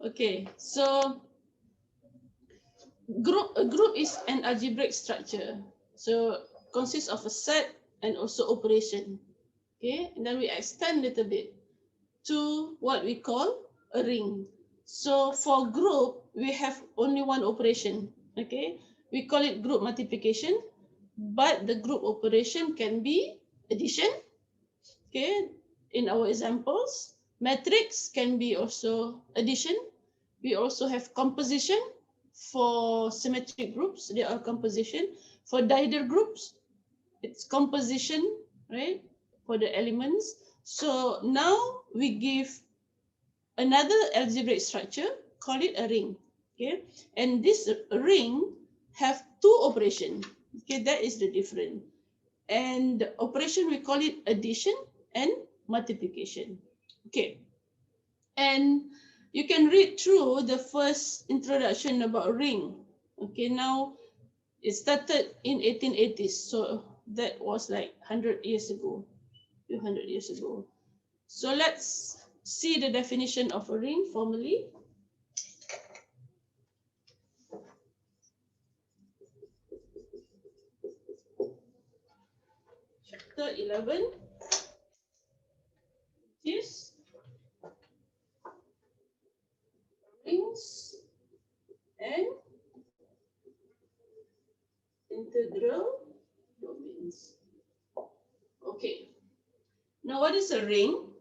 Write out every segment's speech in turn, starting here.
Okay, so a group is an algebraic structure. So consists of a set and also operation. Okay, and then we extend a little bit to what we call a ring. So for group, we have only one operation. Okay, we call it group multiplication, but the group operation can be addition. Okay, in our examples, matrix can be also addition. We also have composition. For symmetric groups, they are composition. For diagonal groups, it's composition, right? For the elements. So now we give another algebraic structure, call it a ring. Okay, and this ring have two operations. Okay, that is the difference. And the operation we call it addition and multiplication. Okay, and you can read through the first introduction about ring. Okay, now it started in 1880s, so that was like 100 years ago, 200 years ago. So let's see the definition of a ring formally. Chapter 11 is rings and integral domains. Okay, now what is a ring?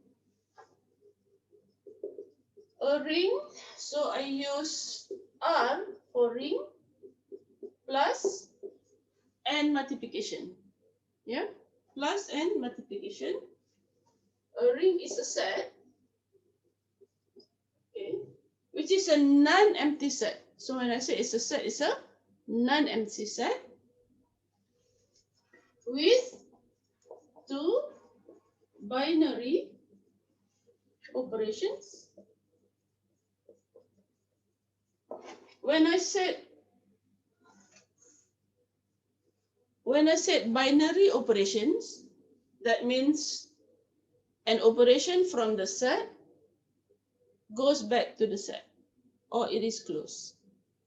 A ring, so I use R for ring plus and multiplication. Yeah, plus and multiplication. A ring is a set, okay, which is a non-empty set. So when I say it's a set, it's a non-empty set with two binary operations. When I said binary operations, that means an operation from the set goes back to the set, or it is closed,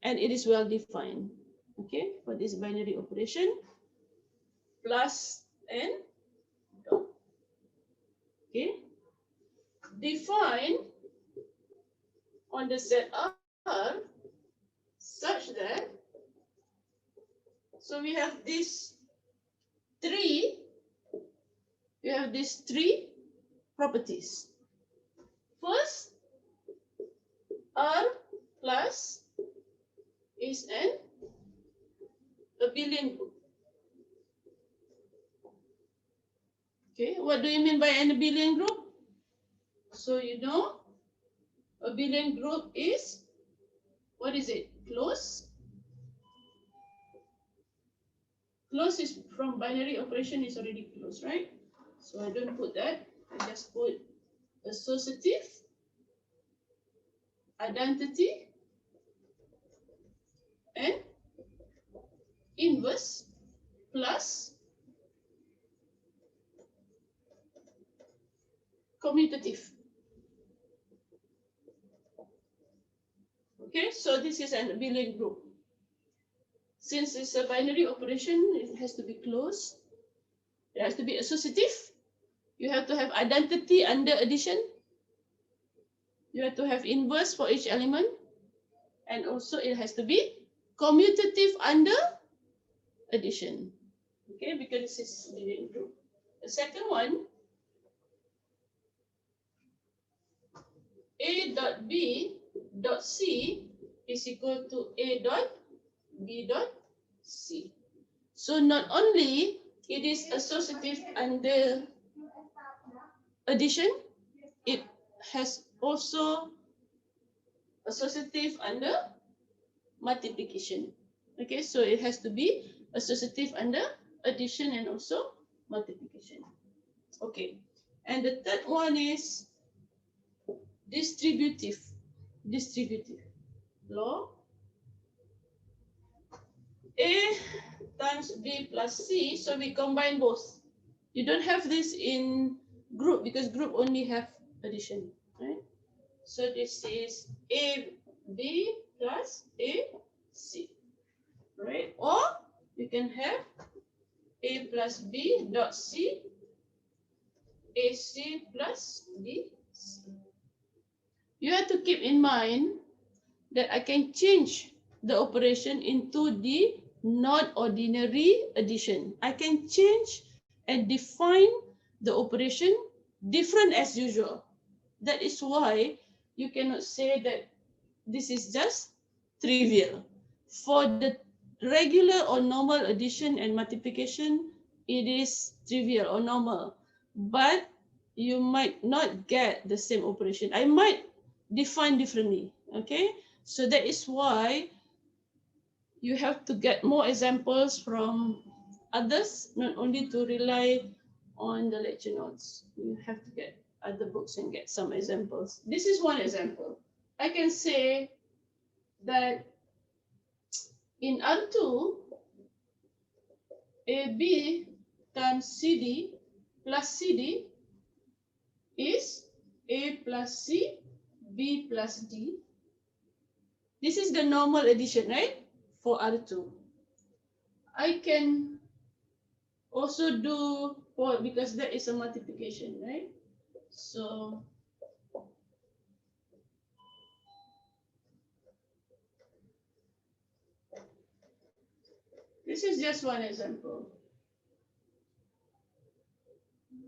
and it is well defined. Okay, for this binary operation, plus and dot. Okay, define on the set R such that, so we have these three properties. First, R plus is an abelian group. Okay, what do you mean by an abelian group? So you know, abelian group is, what is it? Close. Close is from binary operation is already closed, right? So I don't put that. I just put associative, identity, and inverse plus commutative. Okay, so this is an abelian group. Since it's a binary operation, it has to be closed. It has to be associative. You have to have identity under addition. You have to have inverse for each element. And also it has to be commutative under addition. Okay, because this is abelian group. The second one, A dot B dot C is equal to A dot B dot C. So not only it is associative under addition, it has also associative under multiplication. Okay, so it has to be associative under addition and also multiplication. Okay, and the third one is distributive law. A times B plus C, so we combine both. You don't have this in group because group only have addition, right? So this is AB plus AC, right? Or you can have A plus B dot C, AC plus BC. You have to keep in mind that I can change the operation into the non-ordinary addition. I can change and define the operation different as usual. That is why you cannot say that this is just trivial. For the regular or normal addition and multiplication, it is trivial or normal. But you might not get the same operation. I might define differently, okay? So that is why you have to get more examples from others, not only to rely on the lecture notes. You have to get other books and get some examples. This is one example. I can say that in R2, AB times CD plus CD is A plus C, B plus D. This is the normal addition, right? For R2. I can also do, because that is a multiplication, right? So this is just one example.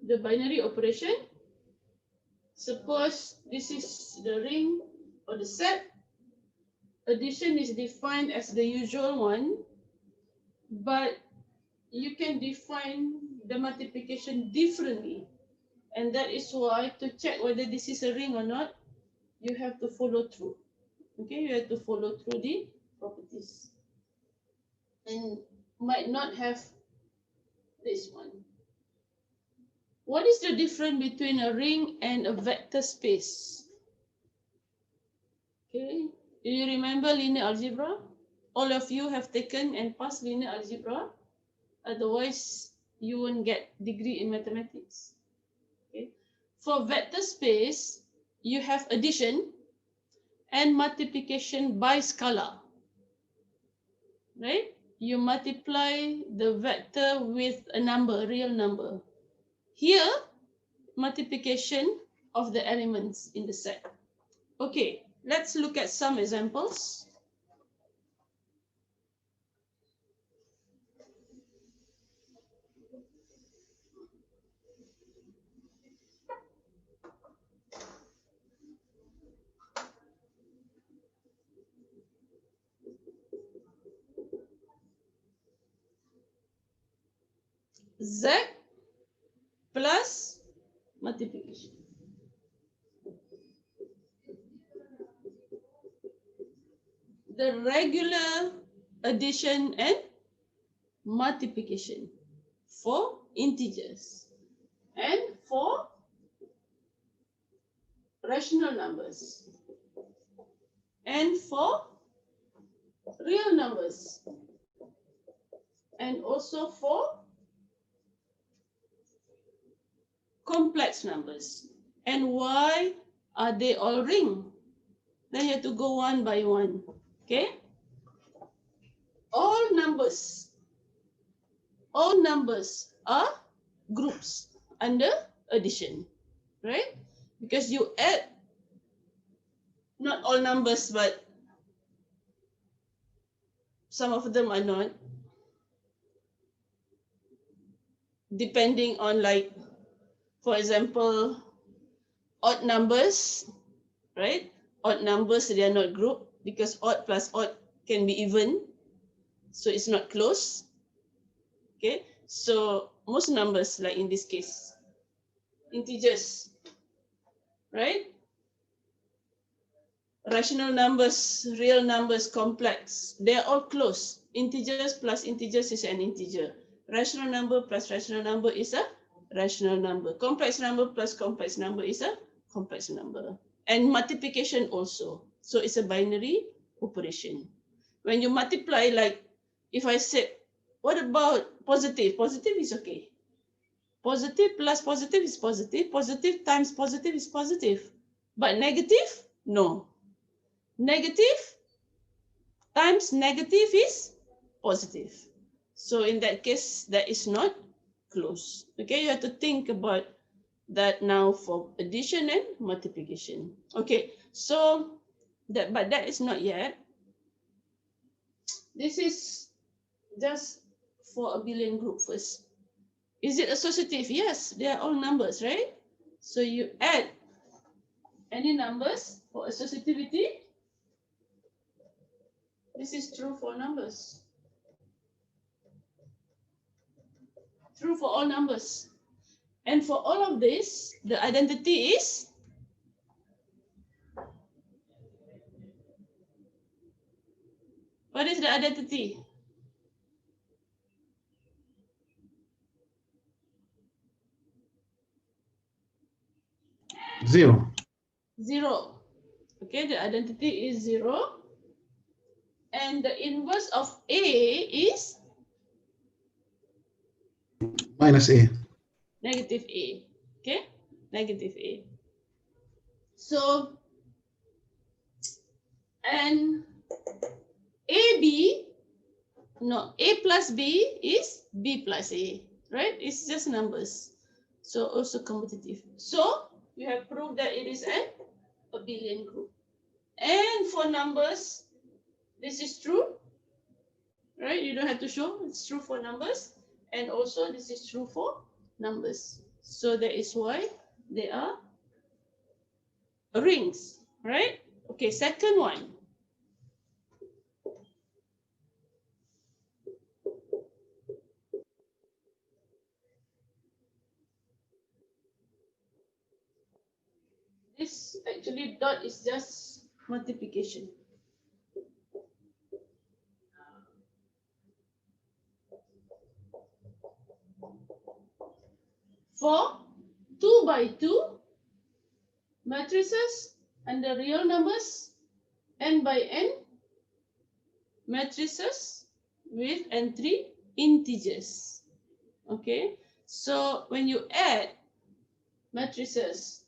The binary operation. Suppose this is the ring or the set. Addition is defined as the usual one, but you can define the multiplication differently. And that is why to check whether this is a ring or not, you have to follow through. Okay, you have to follow through the properties. And might not have this one. What is the difference between a ring and a vector space? Okay, do you remember linear algebra? All of you have taken and passed linear algebra. Otherwise, you won't get degree in mathematics. Okay. For vector space, you have addition and multiplication by scalar. Right? You multiply the vector with a number, a real number. Here, multiplication of the elements in the set. Okay, let's look at some examples. Z plus multiplication. The regular addition and multiplication for integers and for rational numbers and for real numbers and also for complex numbers. And why are they all ring? Then you have to go one by one. Okay? All numbers are groups under addition, right? Because you add not all numbers, but some of them are not, depending on, like, for example, odd numbers, right? Odd numbers, they are not grouped because odd plus odd can be even, so it's not close. Okay, so most numbers, like in this case, integers, right? Rational numbers, real numbers, complex, they're all close. Integers plus integers is an integer. Rational number plus rational number is a rational number. Complex number plus complex number is a complex number. And multiplication also. So it's a binary operation. When you multiply, like if I said, what about positive? Positive is okay. Positive plus positive is positive. Positive times positive is positive. But negative, No. Negative times negative is positive. So in that case, that is not close. Okay, you have to think about that now for addition and multiplication. Okay, so but that is not yet. This is just for abelian group first. Is it associative? Yes, they are all numbers, right? So you add any numbers for associativity. This is true for numbers. True for all numbers. And for all of this, the identity is what is the identity? Zero. Zero. Okay, the identity is 0. And the inverse of A is Minus A. negative A. Okay, negative A. So, and AB, no, A plus B is B plus A, right? It's just numbers. So also commutative. So you have proved that it is an abelian group. And for numbers, this is true, right? You don't have to show, it's true for numbers. And also this is true for numbers. So that is why they are rings, right? Okay, second one. This actually dot is just multiplication. For 2 by 2 matrices and the real numbers, n by n matrices with entry integers. Okay, so when you add matrices,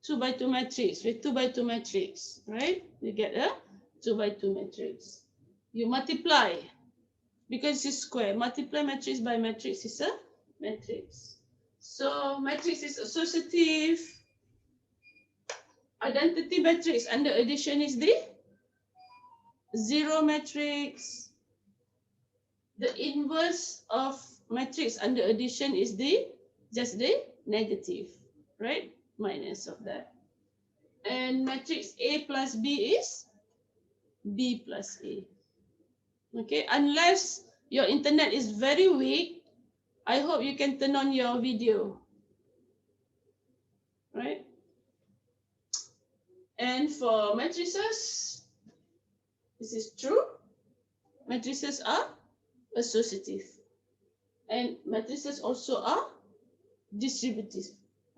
2 by 2 matrix with 2 by 2 matrix, right? You get a 2 by 2 matrix. You multiply because it's square. Multiply matrix by matrix is a matrix. So matrix is associative. Identity matrix under addition is the 0 matrix. The inverse of matrix under addition is just the negative, right? Minus of that. And matrix A plus B is B plus A. Okay, unless your internet is very weak, I hope you can turn on your video, right? And for matrices, this is true. Matrices are associative. And matrices also are distributive.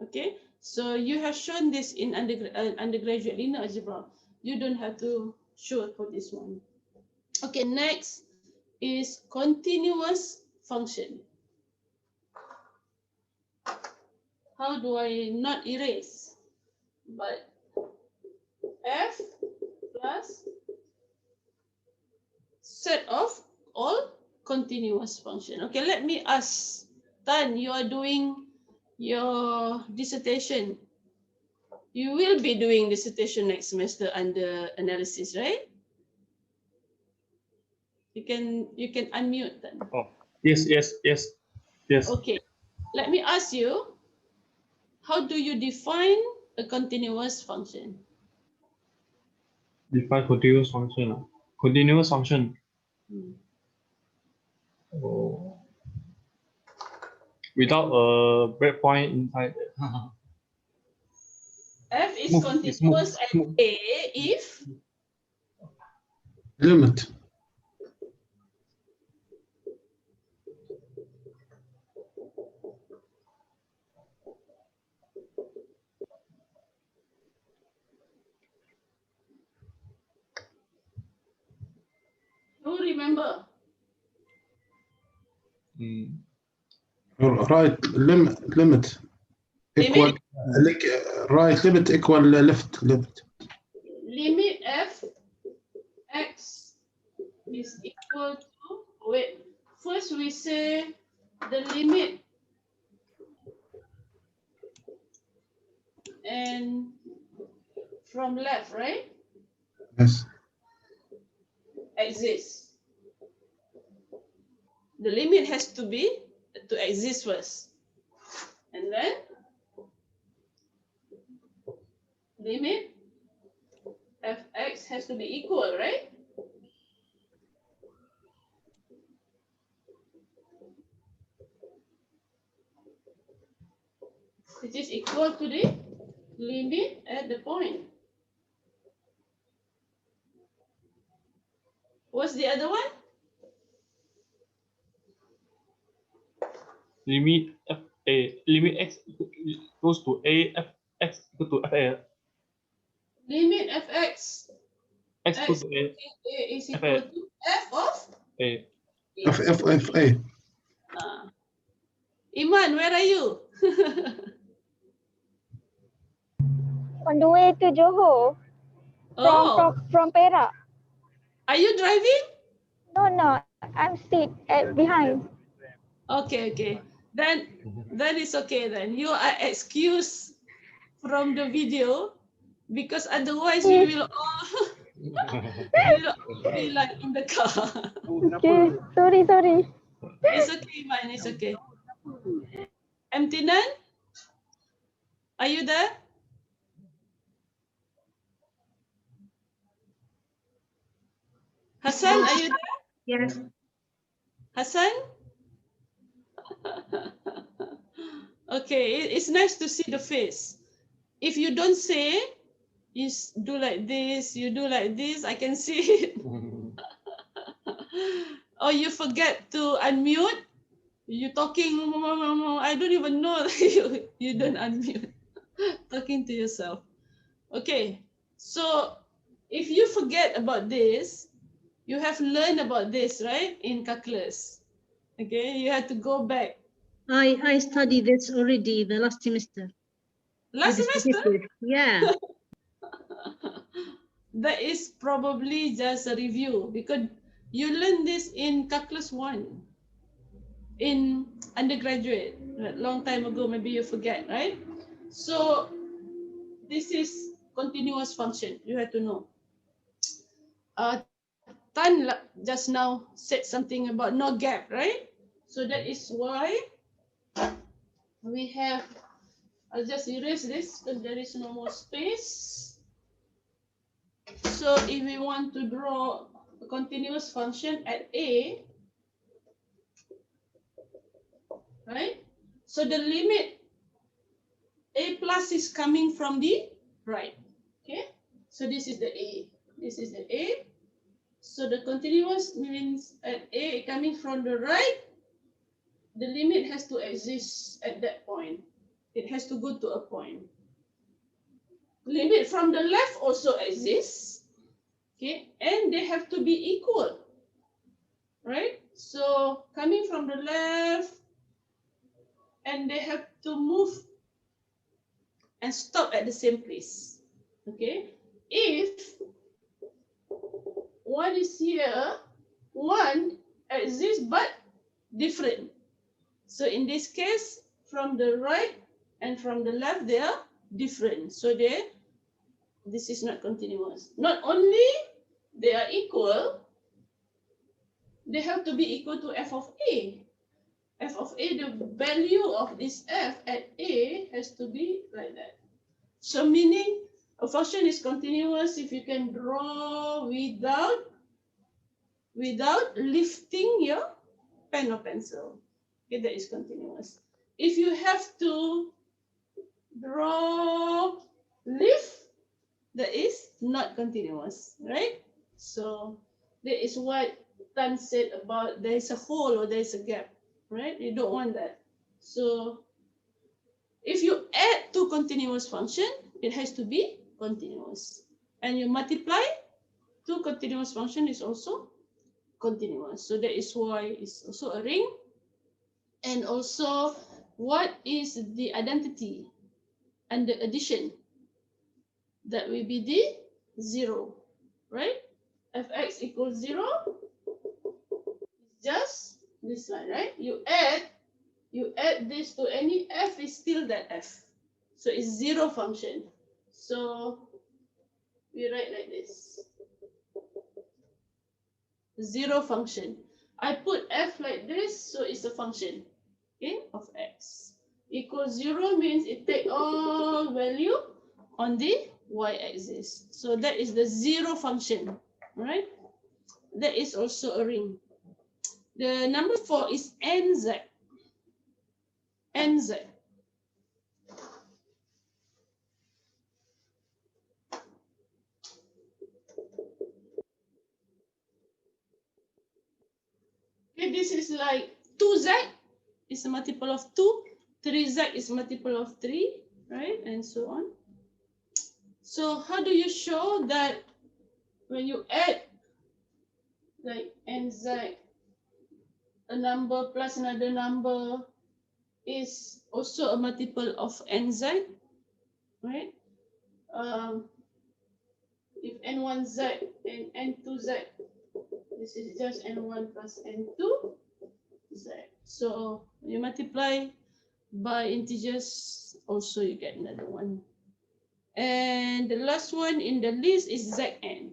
Okay, so you have shown this in undergraduate linear algebra. You don't have to show for this one. Okay, next is continuous function. How do I not erase? But f plus set of all continuous function. Okay, let me ask Tan, you are doing your dissertation. You will be doing dissertation next semester under analysis, right? You can unmute then. Oh, yes. Okay, let me ask you, how do you define a continuous function? Define continuous function. Continuous function. Hmm. Oh. Without a breakpoint inside. F is Smooth, continuous smooth. at A if Limit. who remember? Right limit equal right limit equal left limit. limit f x is equal to, wait, first we say the limit and from left, right? Yes. Exists. The limit has to exist first. And then limit fx has to be equal, right? It is equal to the limit at the point. What's the other one? Limit limit x goes to a f x equal to fa. Limit fx X equal x to a is equal to f of a. FA. Iman, where are you? On the way to Johor Oh, from Perak. are you driving? No, I'm sit behind. Okay. Then it's okay then. You are excused from the video because otherwise we will all be like in the car. Okay, sorry. It's okay, man. It's okay. Amtinan, are you there? Hassan, are you there? Yes. Hassan? Okay, it's nice to see the face. If you don't say, you do like this, you do like this, I can see it. Or you forget to unmute, you talking, I don't even know you don't unmute, talking to yourself. Okay, so if you forget about this, you have learned about this, right, in calculus. Okay, you have to go back. I studied this already the last semester. Last with the semester? statistics. Yeah. That is probably just a review because you learned this in calculus 1 in undergraduate, a long time ago, maybe you forget, right? So this is continuous function, you have to know. Tan just now said something about no gap, right? So that is why we have, I'll just erase this because there is no more space. So if we want to draw a continuous function at A, right? So the limit A plus is coming from the right, okay? So this is the A, this is the A. So the continuous means at A coming from the right, the limit has to exist at that point. It has to go to a point. Limit from the left also exists, okay? And they have to be equal, right? So coming from the left, and they have to move and stop at the same place, okay? If one is here, one exists but different. So in this case, from the right and from the left, they are different. So this is not continuous. Not only they are equal, they have to be equal to f of A. F of A, the value of this f at A has to be like that. So meaning a function is continuous if you can draw without lifting your pen or pencil. Okay, that is continuous. If you have to draw lift, that is not continuous, right? So that is what Tan said about there is a hole or there is a gap, right? You don't want that. So if you add two continuous function, it has to be continuous. And you multiply, two continuous function is also continuous. So that is why it's also a ring. And also, what is the identity and the addition? That will be the 0, right? Fx equals 0, just this one, right? You add this to any f is still that f. So it's 0 function. So we write like this. 0 function. I put f like this, so it's a function, okay, of x. Equals 0 means it take all value on the y-axis. So that is the 0 function, right? That is also a ring. The number 4 is nz. nz. Okay, this is like 2z is a multiple of 2, 3z is a multiple of 3, right? And so on. So how do you show that when you add like nz, a number plus another number is also a multiple of nz, right? If n1z and n2z, this is just n1 plus n2z. So you multiply by integers, also you get another one. And the last one in the list is zn.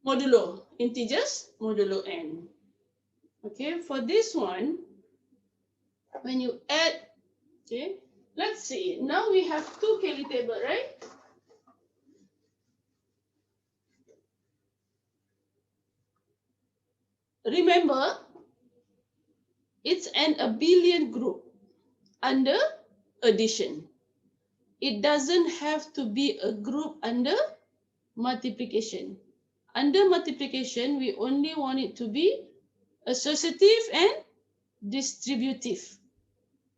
Modulo integers, modulo n. Okay, for this one, when you add, okay, let's see. Now we have 2 Kelly table, right? Remember, it's an abelian group under addition. It doesn't have to be a group under multiplication. Under multiplication, we only want it to be associative and distributive.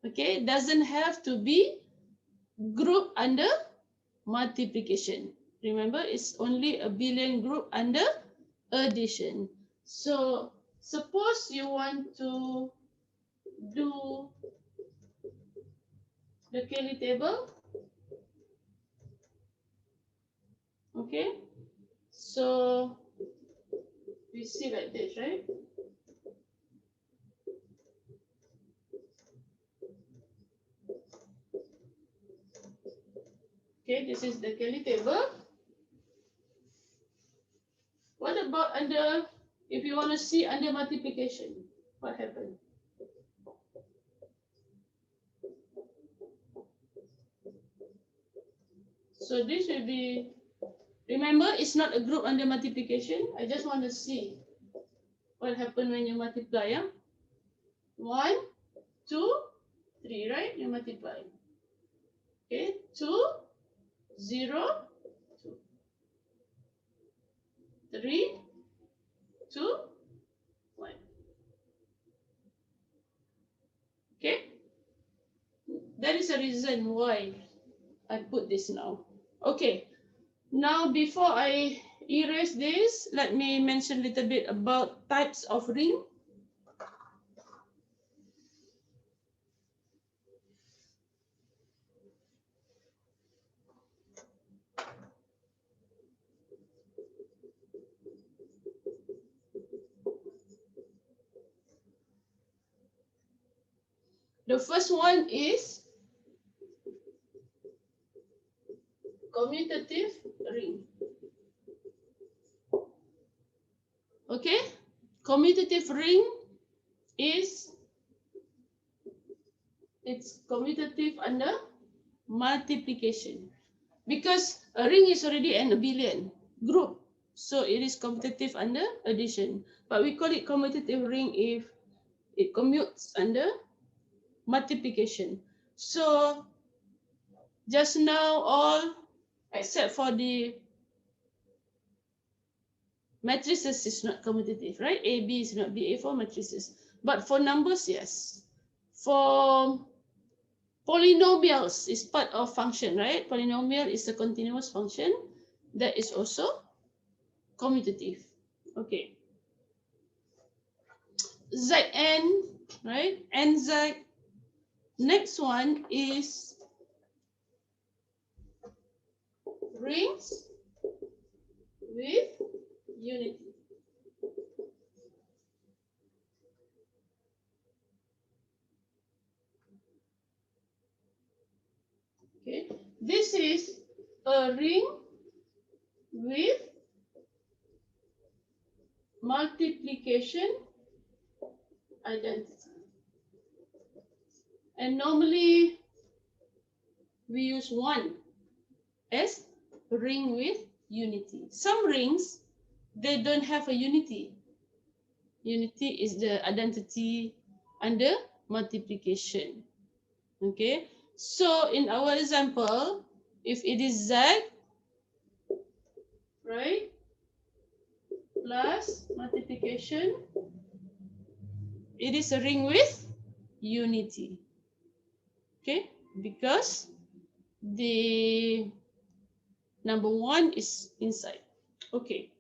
Okay, it doesn't have to be group under multiplication. Remember, it's only a abelian group under addition. So suppose you want to do the Kelly table. Okay, so we see like this, right? Okay, this is the Kelly table. What about under, if you want to see under multiplication, what happened? So this will be, remember, it's not a group under multiplication. I just want to see what happened when you multiply. Yeah? 1, 2, 3, right? You multiply. Okay, 2, 0, 2. 3, 2, 1. Okay? That is a reason why I put this now. Okay. Now, before I erase this, let me mention a little bit about types of ring. The first one is commutative ring. Okay, commutative ring is, it's commutative under multiplication because a ring is already an abelian group, so it is commutative under addition. But we call it commutative ring if it commutes under multiplication. So just now all except for the matrices is not commutative, right? AB is not BA for matrices. But for numbers, yes. For polynomials is part of function, right? Polynomial is a continuous function that is also commutative. Okay. Zn right? NZ. Next one is rings with unity. Okay, this is a ring with multiplication identity. And normally we use 1 as ring with unity. Some rings, they don't have a unity. Unity is the identity under multiplication. Okay, so in our example, if it is Z, right, plus multiplication, it is a ring with unity. Okay, because the number 1 is inside. Okay,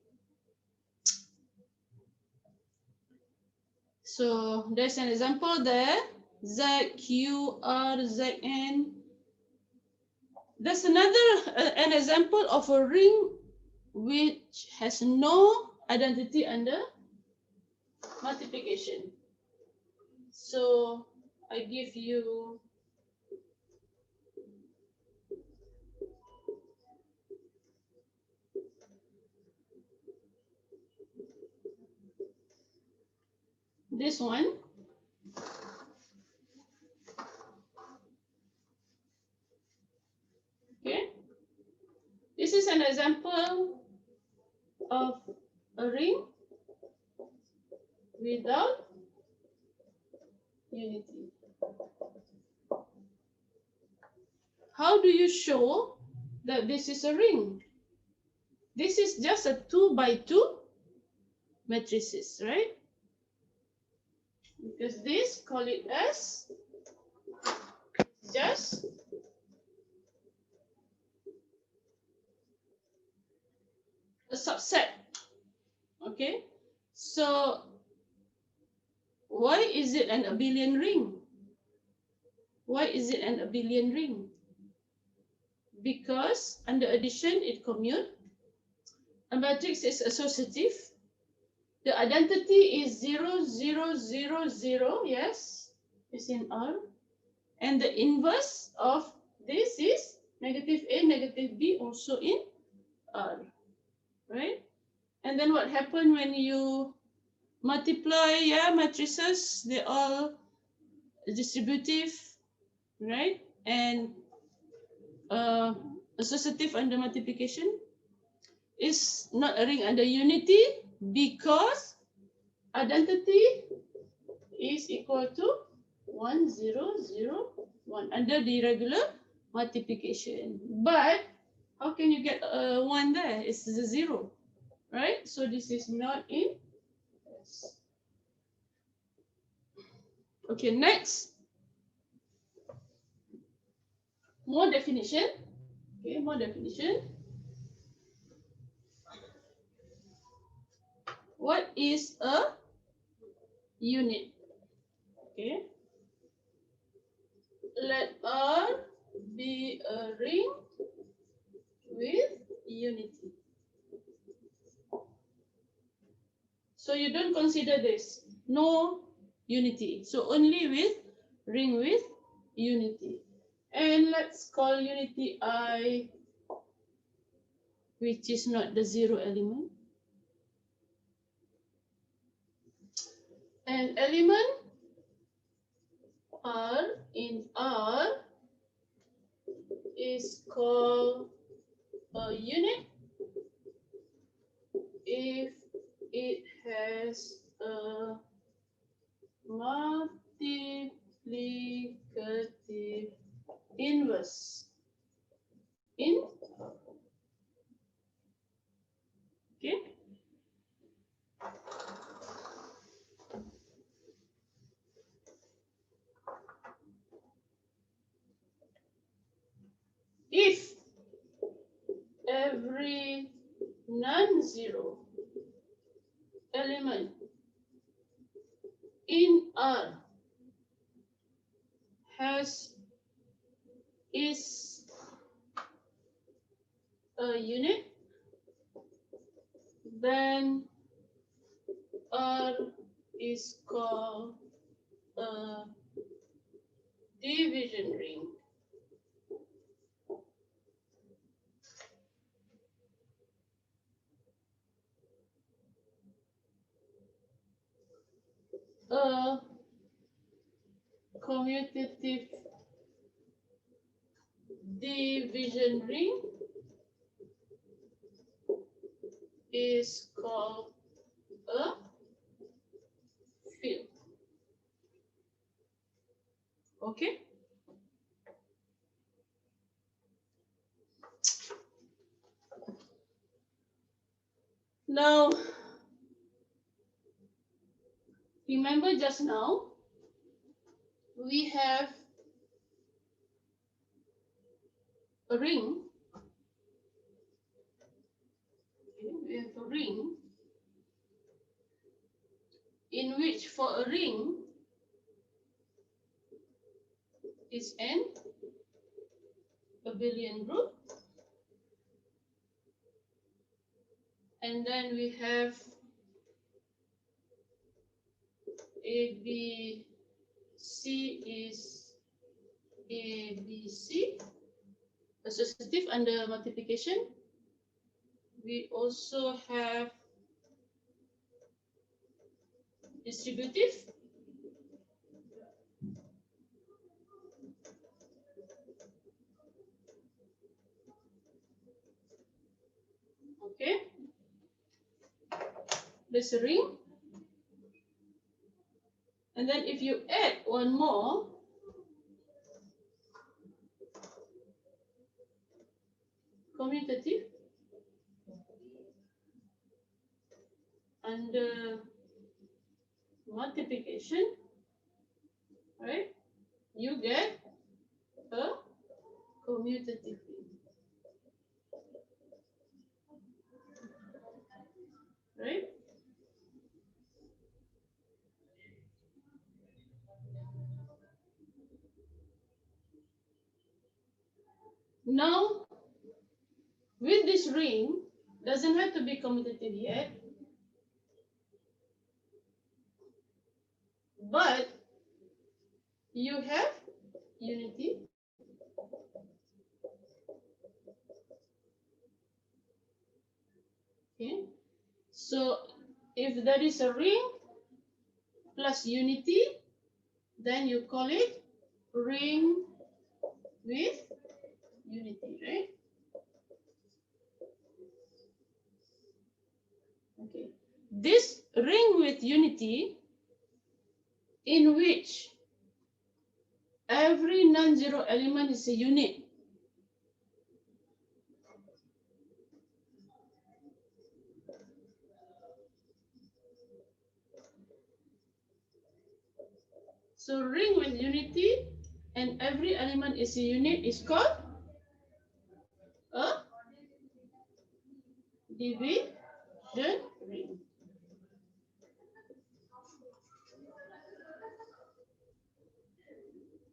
so there's an example there. Z, Q, R, Z, N. There's another an example of a ring which has no identity under multiplication. So I give you this one. Okay, this is an example of a ring without unity. How do you show that this is a ring? This is just a 2 by 2 matrices, right? Because this, call it as just a subset. Okay, so why is it an abelian ring? Why is it an abelian ring? Because under addition it commute. A matrix is associative. The identity is 0, 0, 0, 0. Yes, it's in R. And the inverse of this is negative A, negative B, also in R. Right? And then what happened when you multiply, matrices, they're all distributive, right? And associative under multiplication is not a ring under unity because identity is equal to 1, 0, 0, 1 under the regular multiplication. But how can you get a 1 there? It's a 0, right? So this is not in S. Okay, next. More definition. Okay, more definition. What is a unit? Okay. Let R be a ring with unity. So you don't consider this. No unity. So only with ring with unity. And let's call unity I, which is not the 0 element. And element R in R is called a unit if it has a multiplicative inverse in R. Okay. If every non-zero element in R is a unit, then R is called a division ring. A commutative division ring is called a field. Okay? Now, remember just now, we have a ring. Okay, we have a ring in which for a ring is an abelian group. And then we have ABC is ABC, associative under multiplication. We also have distributive. Okay. There's a ring. And then if you add one more, commutative, under multiplication, right? You get a commutative ring, right? Now, with this ring, doesn't have to be commutative yet, but you have unity. Okay, so if there is a ring plus unity, then you call it ring with unity, right? Okay, this ring with unity in which every non-zero element is a unit. So ring with unity and every element is a unit is called a division ring.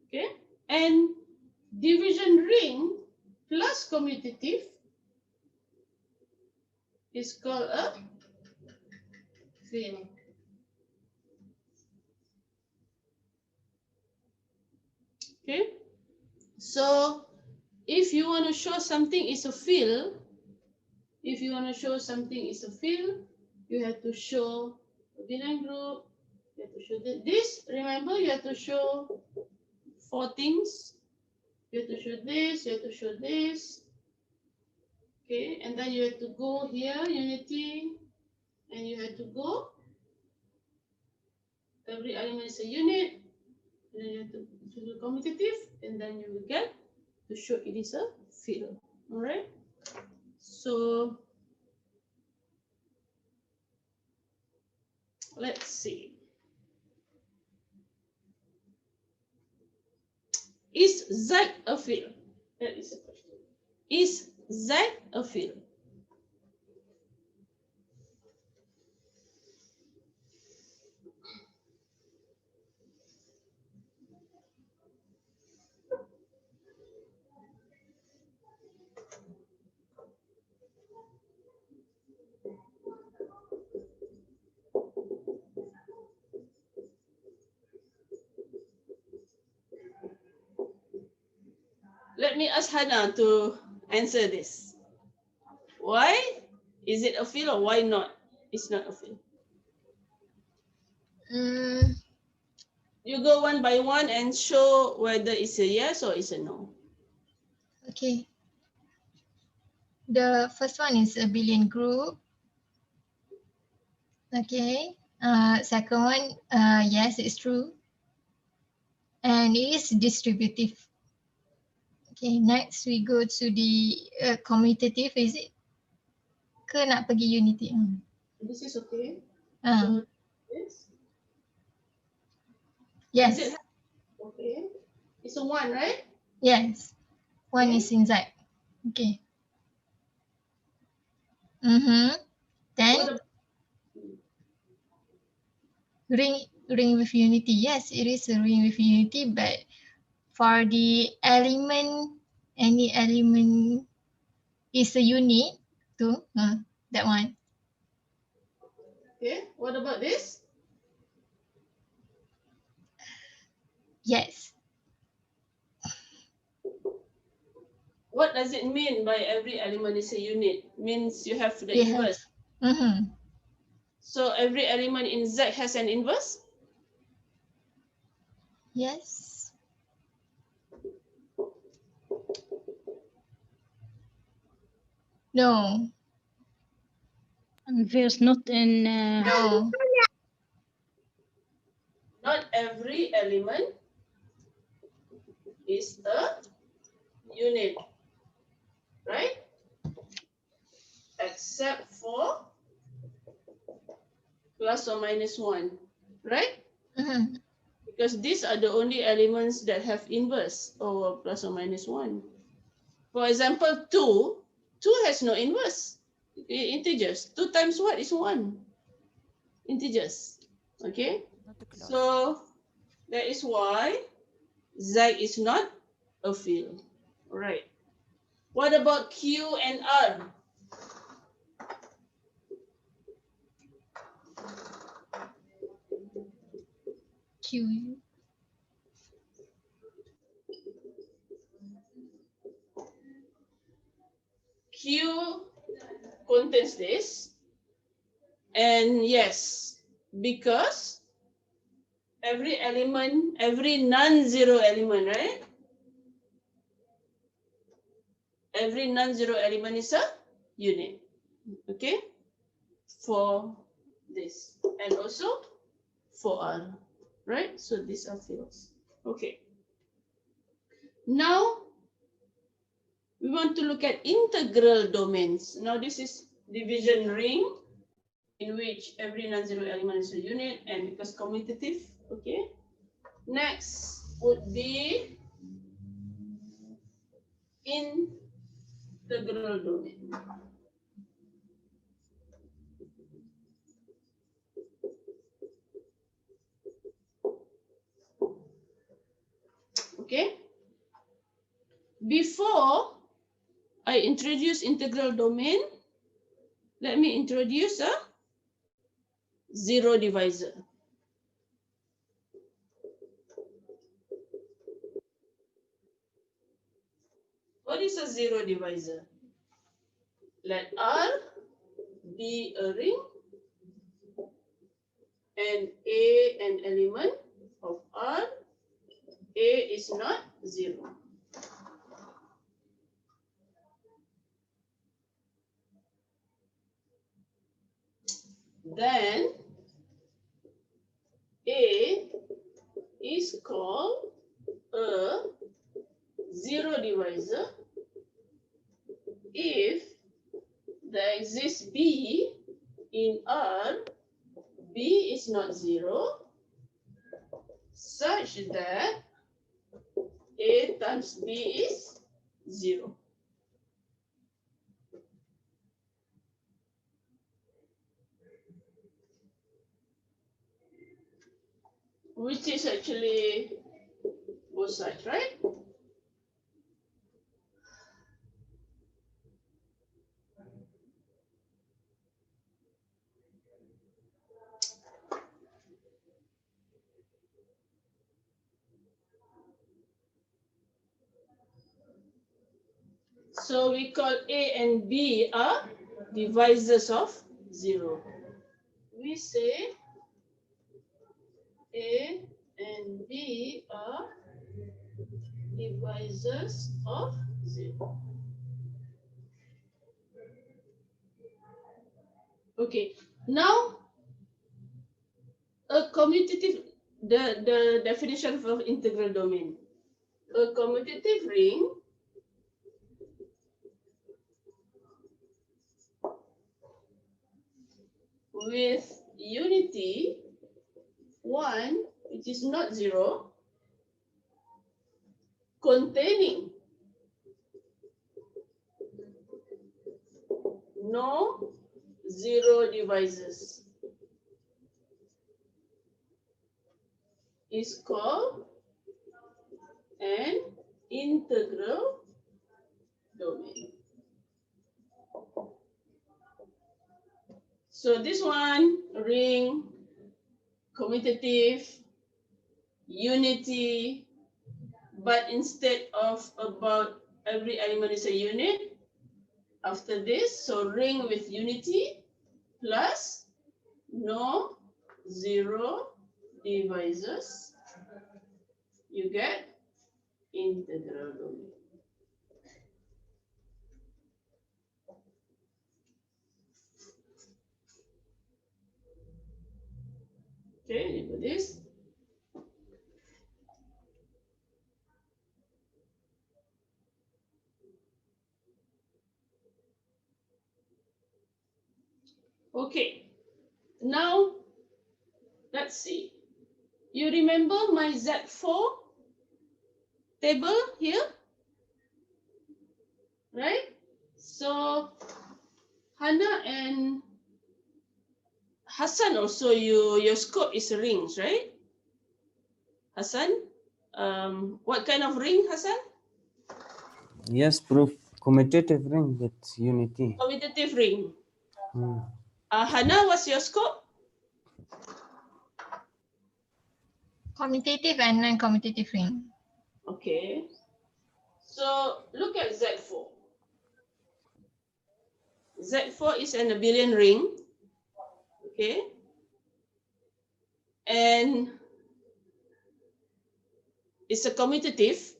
Okay, and division ring plus commutative is called a field. Okay, so if you want to show something is a field, you have to show a abelian group. You have to show this. Remember, you have to show 4 things. You have to show this. You have to show this. Okay, and then you have to go here, unity, and you have to go. Every element is a unit. Then you have to do commutative, and then you will get to show it is a field. All right. So let's see. Is Z a field? That is a question. Is Z a field? let me ask Hannah to answer this. Why is it a field or why not? It's not a field. You go one by one and show whether it's a yes or it's a no. Okay. The first one is abelian group. Okay. Second one, yes, it's true. And it is distributive. Okay, next we go to the commutative, is it? Ke nak pergi unity? This is okay. Uh, So this. yes, Is it okay? It's a one, right? yes. One Okay. is inside. Okay. What Then about ring with unity. Yes, it is a ring with unity, but for the element, any element is a unit to that one. okay? What about this? Yes. What does it mean by every element is a unit? Means you have the They have. inverse. So every element in Z has an inverse? Yes. No. Inverse not in. No. Not every element is a unit, right? Except for plus or minus one, right? Because these are the only elements that have inverse or plus or minus one. For example, 2 has no inverse, integers. 2 times what is 1? Integers, okay? So that is why Z is not a field, all right? What about Q and R? Q. Q contains this, and yes, because every element, every non-zero element, right? Every non-zero element is a unit, okay? For this, and also for R, right? So these are fields, okay. Now, we want to look at integral domains. Now this is division ring in which every non-zero element is a unit and because commutative, okay. Next would be integral domain. Okay. Before I introduce integral domain, let me introduce a zero divisor. What is a zero divisor? Let R be a ring and A an element of R. A is not 0. Then A is called a zero divisor if there exists B in R, B is not 0, such that A times B is 0. Which is actually both sides, right? So we call A and B are divisors of 0. We say A and B are divisors of 0. Okay, now a commutative, the definition of integral domain. A commutative ring with unity 1, which is not 0, containing no 0 divisors is called an integral domain. So this one, ring, commutative, unity, but instead of about every element is a unit, after this, so ring with unity plus no 0 divisors, you get integral domain. Okay, look at this. Okay, now let's see. You remember my Z4 table here, right? So Hannah and Hassan also, your scope is rings, right? Hassan, what kind of ring, Hassan? Yes, proof commutative ring with unity. Commutative ring. Hmm. Hannah, what's your scope? Commutative and non-commutative ring. Okay. So look at Z4. Z4 is an abelian ring. Okay. And it's a commutative.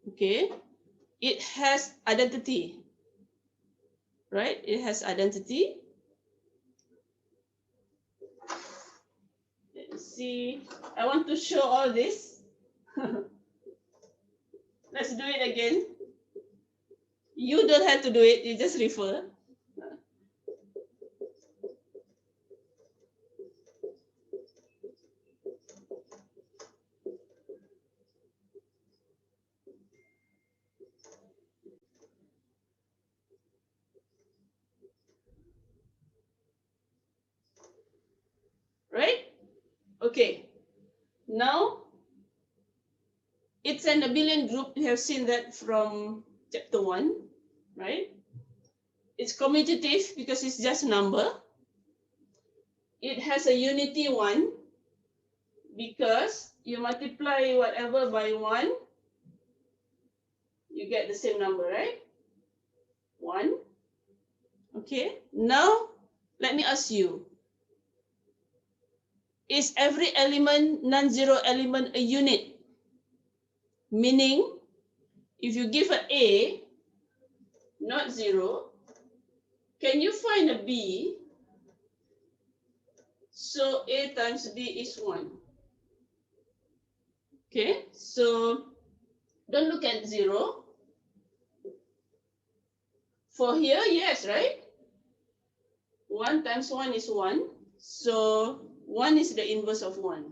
Okay. It has identity. Right? It has identity. Let's see. I want to show all this. Let's do it again. You don't have to do it, you just refer. Right? Okay. Now, it's an abelian group. You have seen that from chapter 1, right? It's commutative because it's just a number. It has a unity 1 because you multiply whatever by 1, you get the same number, right? 1. Okay. Now, let me ask you. Is every element, non-zero element, a unit? Meaning, if you give an A, not 0, can you find a B? So A times B is 1. Okay, so don't look at 0. For here, yes, right? 1 times 1 is 1. So 1 is the inverse of 1.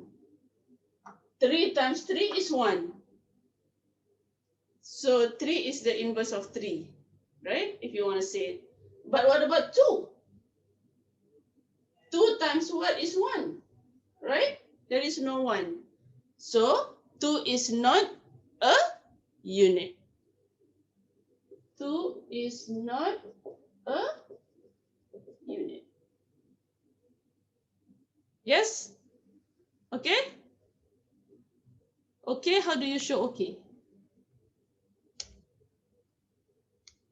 3 times 3 is 1. So 3 is the inverse of 3, right? If you want to say it. But what about 2? 2 times what is 1, right? There is no 1. So 2 is not a unit. 2 is not a unit. Yes? Okay? Okay, how do you show okay?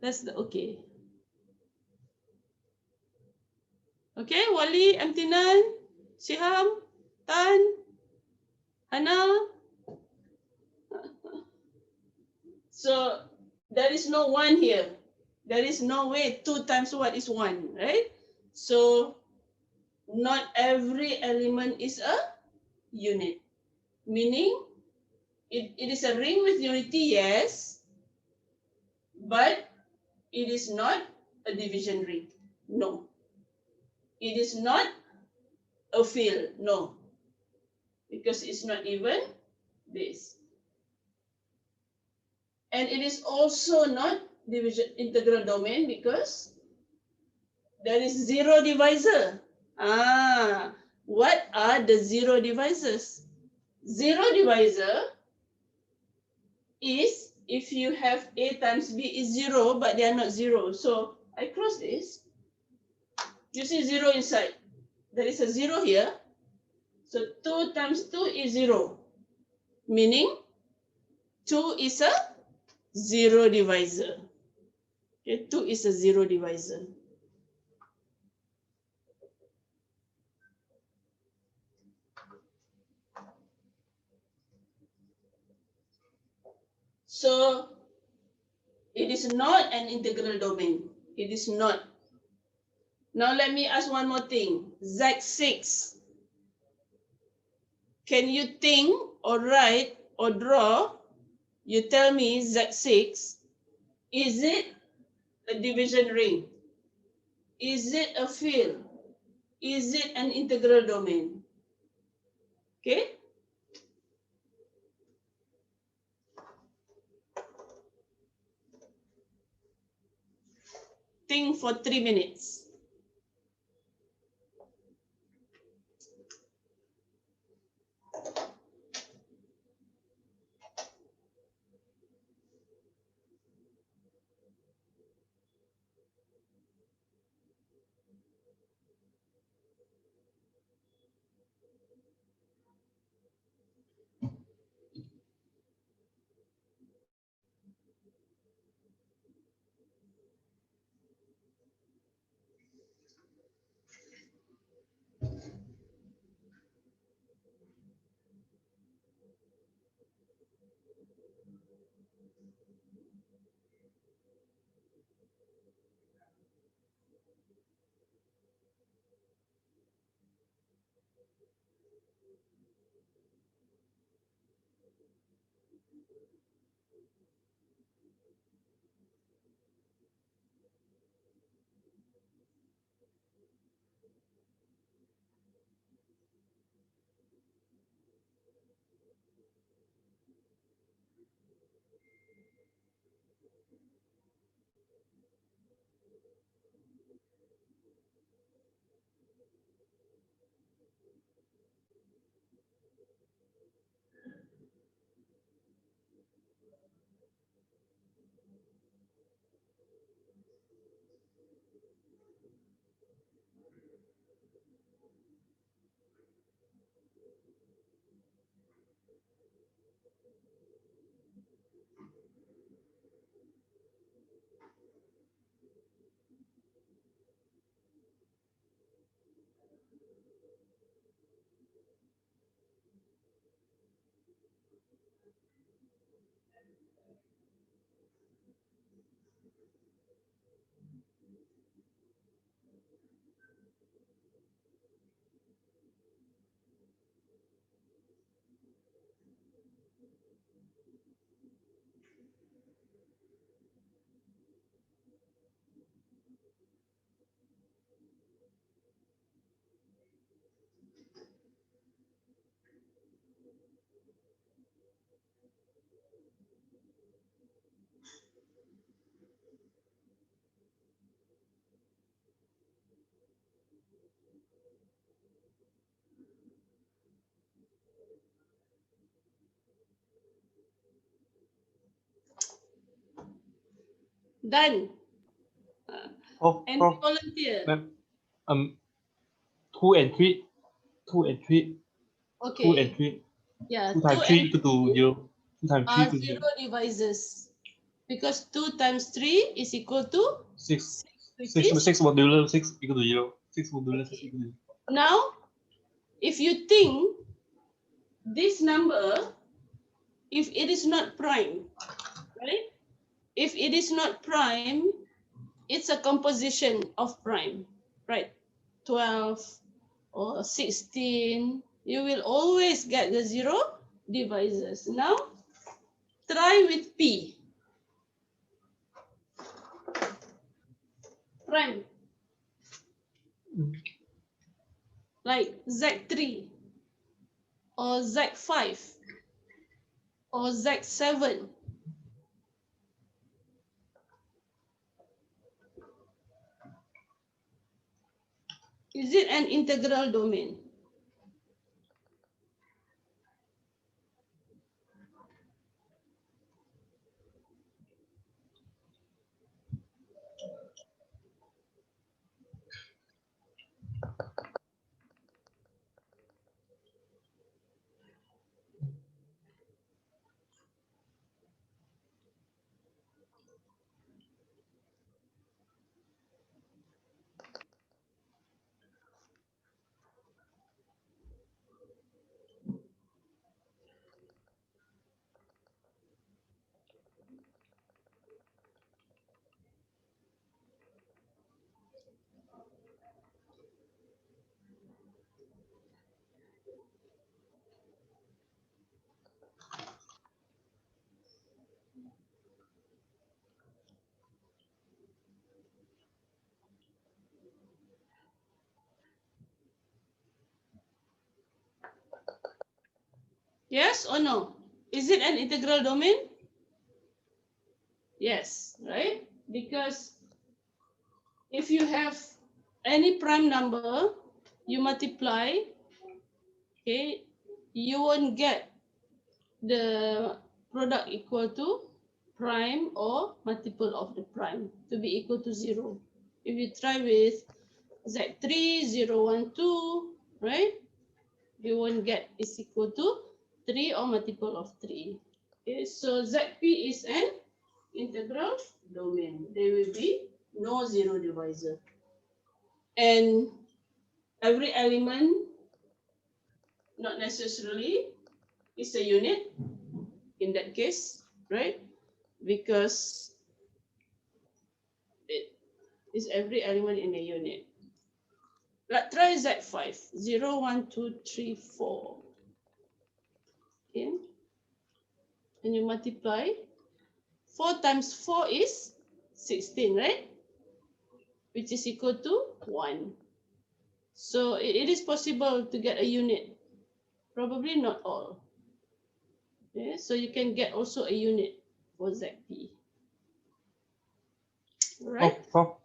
That's the okay. Okay, Wali, Amtinan, Siham, Tan, Hana. So there is no 1 here. There is no way 2 times what is 1, right? So not every element is a unit. Meaning it is a ring with unity, yes, but it is not a division ring. No. It is not a field. No. Because it's not even this. And it is also not division integral domain because there is 0 divisor. What are the 0 divisors? 0 divisor is if you have A times B is 0, but they are not 0. So I cross this. You see 0 inside. There is a 0 here. So 2 times 2 is 0. Meaning 2 is a 0 divisor. Okay, 2 is a 0 divisor. So it is not an integral domain. It is not. Now let me ask one more thing. Z6. Can you think or write or draw? You tell me Z6. Is it a division ring? Is it a field? Is it an integral domain? Okay. Think for 3 minutes. Done. Oh, And Prof, volunteer. ma'am, 2 and 3, 2 and 3, 2 and Okay. 3, Yeah. 2 times 3 equal to 0, 2 times 3 are equal to 0 0. divisors. because 2 times 3 is equal to 6. 6, 6 which is 6 modulo 6 equal to 0. 6 modulo 6 equal to 0. now. If you think this number, if it is not prime, right? If it is not prime, it's a composition of prime, right? 12 or 16, you will always get the 0 divisors. Now, try with P. Prime. Like Z3 or Z5 or Z7. Is it an integral domain? Yes or no? Is it an integral domain? Yes, right? Because if you have any prime number, you multiply, okay, you won't get the product equal to prime or multiple of the prime to be equal to 0. If you try with Z3, 0, 1, 2, right? You won't get is equal to 3 or multiple of 3. Okay, so ZP is an integral domain. There will be no 0 divisor. And every element, not necessarily, is a unit in that case, right? Because it is every element in a unit. Let's try Z5, 0, 1, 2, 3, 4. Okay. And you multiply. 4 times 4 is 16, right? Which is equal to 1. So it is possible to get a unit. Probably not all. Okay, so you can get also a unit for ZP. Right? Prof.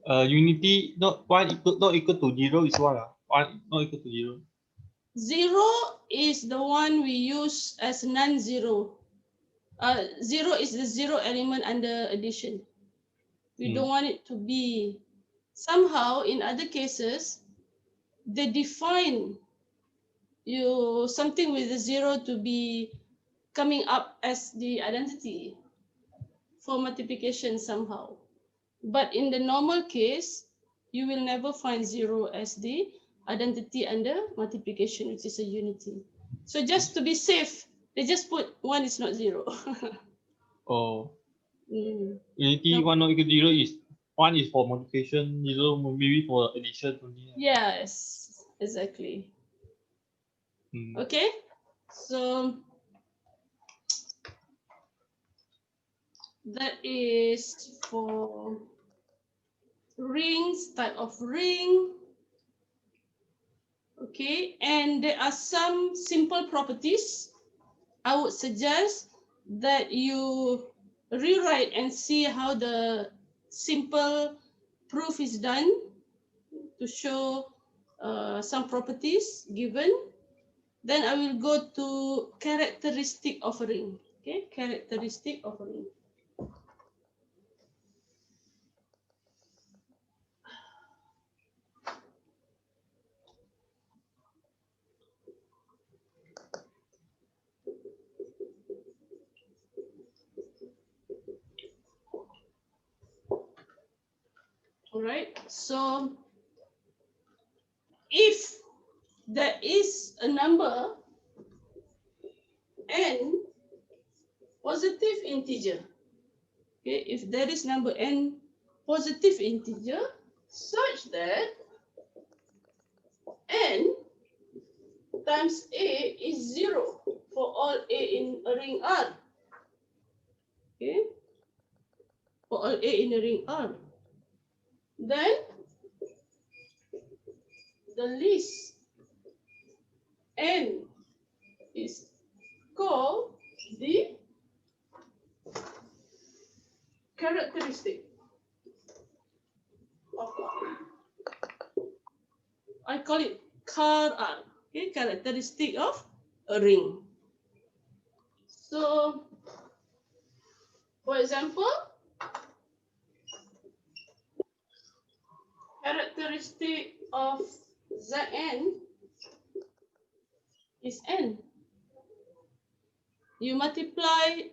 Unity not equal to 0 is what? 1 not equal to 0. 0 is the one we use as non-zero. 0 is the 0 element under addition. We don't want it to be somehow. In other cases, they define you something with a 0 to be coming up as the identity for multiplication somehow. But in the normal case, you will never find 0 as the identity under multiplication, which is a unity. So just to be safe, they just put 1 is not 0. Oh. Unity No. 1 not equal to 0 is 1 is for multiplication, 0 maybe for addition only. Yes, exactly. Okay, so that is for rings, type of ring. Okay, and there are some simple properties. I would suggest that you rewrite and see how the simple proof is done to show some properties given. Then I will go to characteristic of a ring. Okay, characteristic of a ring. All right. So if there is a number n positive integer, okay, if there is number n positive integer such that n times a is 0 for all a in a ring R. Okay, for all a in a ring R, then the list n is called the characteristic of R. I call it char R, okay, characteristic of a ring. So, for example, characteristic of Zn is n. You multiply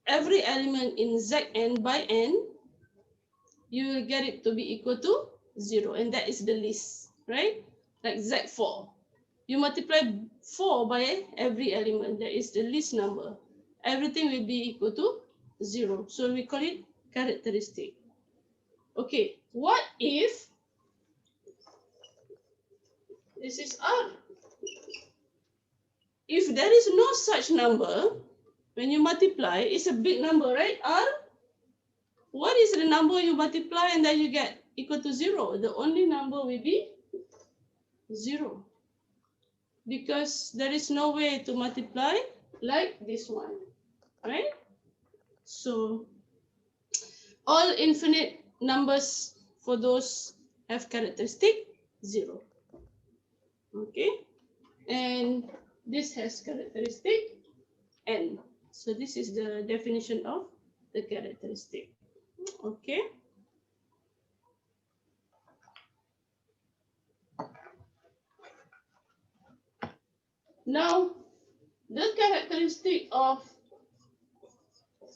every element in Zn by n, you will get it to be equal to 0, and that is the list, right? Like Z4. You multiply 4 by every element, that is the least number. Everything will be equal to 0. So we call it characteristic. Okay, what if this is R? If there is no such number, when you multiply, it's a big number, right? R? What is the number you multiply and then you get equal to 0? The only number will be 0. Because there is no way to multiply like this one, right? So all infinite numbers for those have characteristic 0. Okay, and this has characteristic n. So this is the definition of the characteristic. Okay. Now, the characteristic of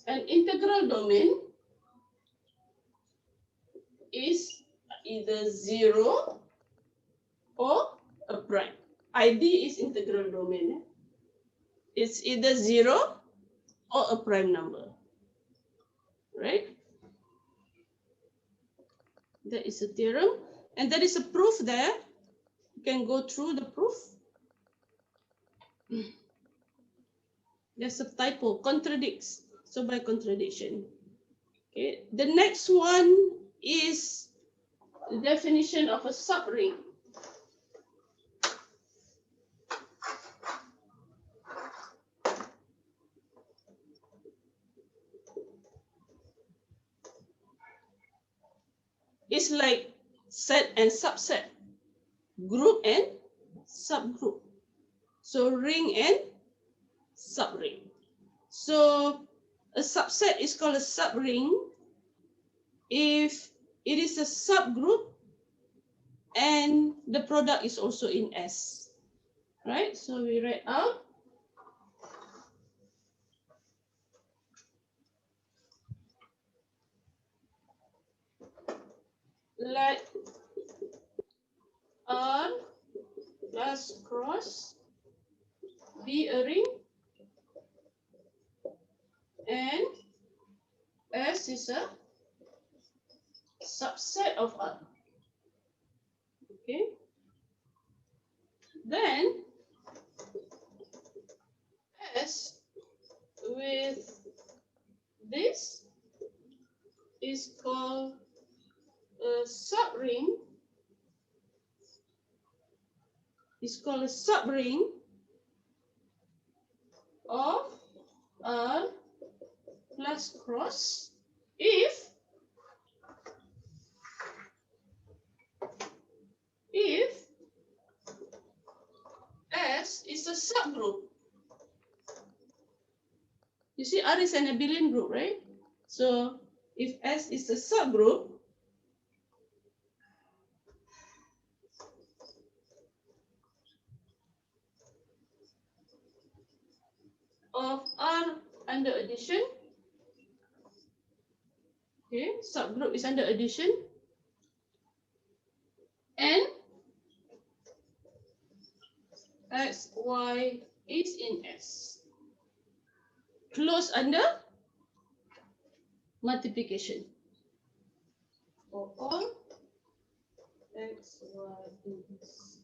an integral domain is either 0 or a prime. ID is integral domain. It's either 0 or a prime number, right? There is a theorem, and there is a proof there. You can go through the proof. There's a typo, contradicts. So by contradiction. Okay. The next one is the definition of a subring. It's like set and subset, group and subgroup. So ring and subring. So a subset is called a subring if it is a subgroup and the product is also in S. Right? So we write out let R plus cross be a ring and S is a subset of R. Okay. Then S with this is called a subring. It's called a subring of R plus cross if S is a subgroup. You see, R is an abelian group, right? So if S is a subgroup, of R under addition, okay, subgroup is under addition, and x, y is in S. Close under multiplication. For all x, y in S.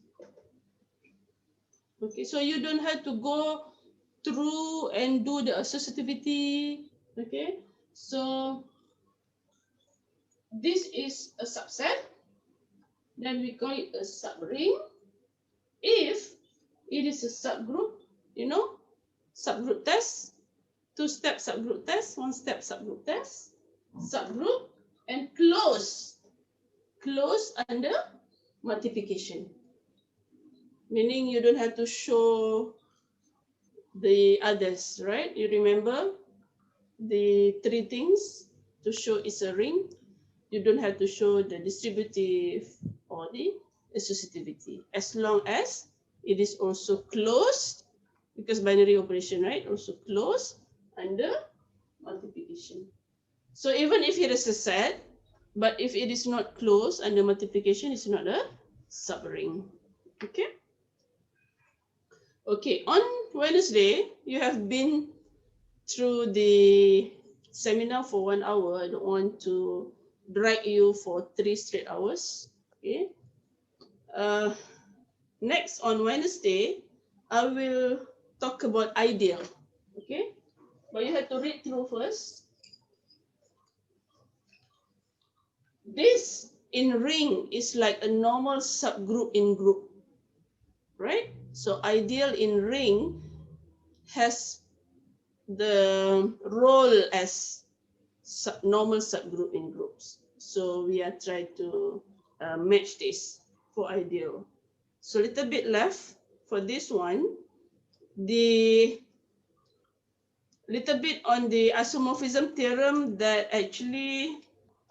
Okay, so you don't have to go through and do the associativity. Okay, so this is a subset. Then we call it a subring. If it is a subgroup, you know, subgroup test, two-step subgroup test, one-step subgroup test, subgroup, and close under multiplication. Meaning you don't have to show the others, right? You remember the three things to show it's a ring. You don't have to show the distributive or the associativity, as long as it is also closed, because binary operation, right? Also closed under multiplication. So even if it is a set, but if it is not closed under multiplication, it's not a subring. Okay. Okay, on Wednesday, you have been through the seminar for 1 hour. I don't want to drag you for 3 straight hours. Okay. Next on Wednesday, I will talk about ideal. Okay, but you have to read through first. This in ring is like a normal subgroup in group, right? So ideal in ring has the role as normal subgroup in groups. So we are trying to match this for ideal. So a little bit left for this one. The little bit on the isomorphism theorem that actually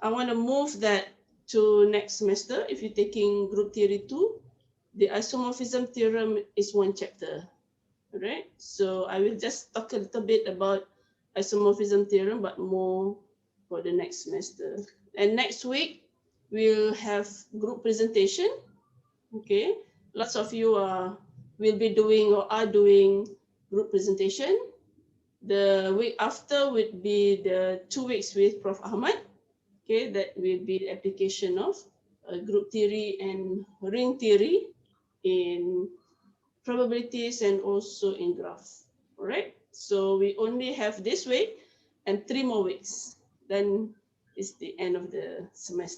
I want to move that to next semester. If you're taking group theory 2, the isomorphism theorem is 1 chapter. Right, so I will just talk a little bit about isomorphism theorem, but more for the next semester. And next week we'll have group presentation. Okay, lots of you will be doing or are doing group presentation. The week after would be the 2 weeks with Prof. Ahmad. Okay, that will be the application of group theory and ring theory in probabilities and also in graph. All right, so we only have this week and 3 more weeks, then it's the end of the semester.